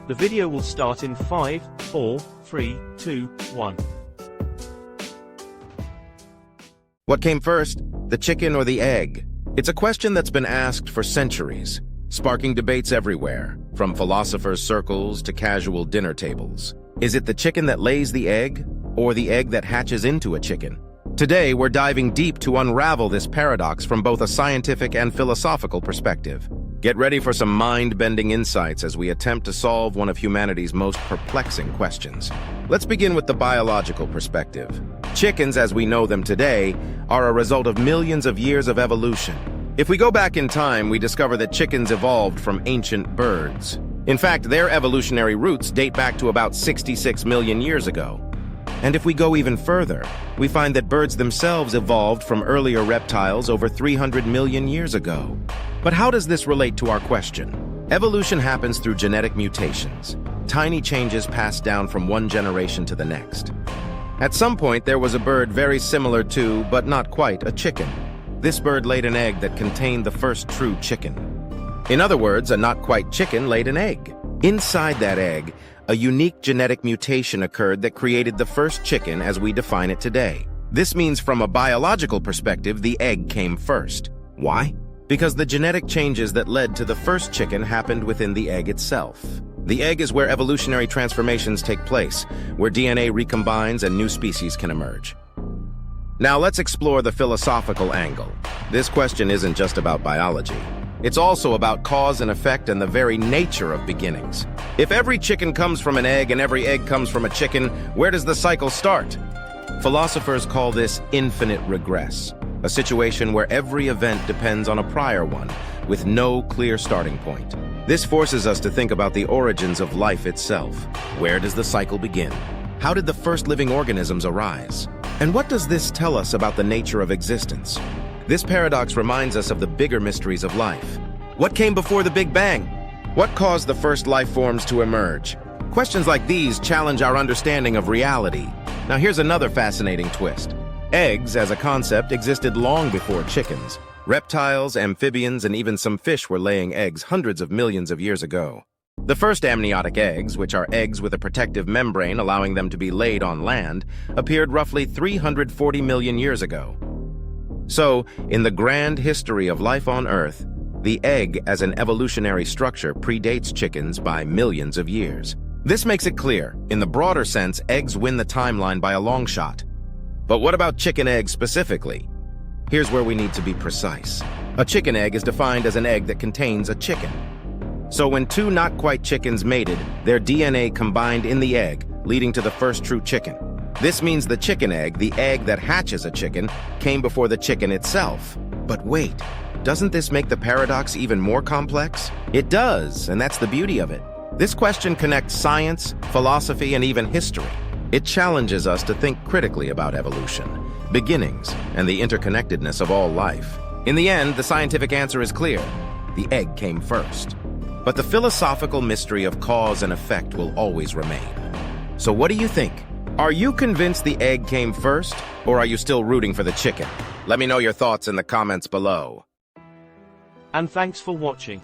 The video will start in 5, 4, 3, 2, 1. What came first, the chicken or the egg? It's a question that's been asked for centuries, sparking debates everywhere, from philosophers' circles to casual dinner tables. Is it the chicken that lays the egg, or the egg that hatches into a chicken? Today, we're diving deep to unravel this paradox from both a scientific and philosophical perspective. Get ready for some mind-bending insights as we attempt to solve one of humanity's most perplexing questions. Let's begin with the biological perspective. Chickens, as we know them today, are a result of millions of years of evolution. If we go back in time, we discover that chickens evolved from ancient birds. In fact, their evolutionary roots date back to about 66 million years ago. And if we go even further, we find that birds themselves evolved from earlier reptiles over 300 million years ago. But how does this relate to our question? Evolution happens through genetic mutations, tiny changes passed down from one generation to the next. At some point, there was a bird very similar to, but not quite, a chicken. This bird laid an egg that contained the first true chicken. In other words, a not-quite chicken laid an egg. Inside that egg, a unique genetic mutation occurred that created the first chicken as we define it today. This means from a biological perspective, the egg came first. Why? Because the genetic changes that led to the first chicken happened within the egg itself. The egg is where evolutionary transformations take place, where DNA recombines and new species can emerge. Now let's explore the philosophical angle. This question isn't just about biology. It's also about cause and effect and the very nature of beginnings. If every chicken comes from an egg and every egg comes from a chicken, where does the cycle start? Philosophers call this infinite regress, a situation where every event depends on a prior one, with no clear starting point. This forces us to think about the origins of life itself. Where does the cycle begin? How did the first living organisms arise? And what does this tell us about the nature of existence? This paradox reminds us of the bigger mysteries of life. What came before the Big Bang? What caused the first life forms to emerge? Questions like these challenge our understanding of reality. Now here's another fascinating twist. Eggs, as a concept, existed long before chickens. Reptiles, amphibians, and even some fish were laying eggs hundreds of millions of years ago. The first amniotic eggs, which are eggs with a protective membrane allowing them to be laid on land, appeared roughly 340 million years ago. So, in the grand history of life on Earth, the egg as an evolutionary structure predates chickens by millions of years. This makes it clear, in the broader sense, eggs win the timeline by a long shot. But what about chicken eggs specifically? Here's where we need to be precise. A chicken egg is defined as an egg that contains a chicken. So when two not-quite chickens mated, their DNA combined in the egg, leading to the first true chicken. This means the chicken egg, the egg that hatches a chicken, came before the chicken itself. But wait, doesn't this make the paradox even more complex? It does, and that's the beauty of it. This question connects science, philosophy, and even history. It challenges us to think critically about evolution, beginnings, and the interconnectedness of all life. In the end, the scientific answer is clear. The egg came first. But the philosophical mystery of cause and effect will always remain. So what do you think? Are you convinced the egg came first, or are you still rooting for the chicken? Let me know your thoughts in the comments below. And thanks for watching.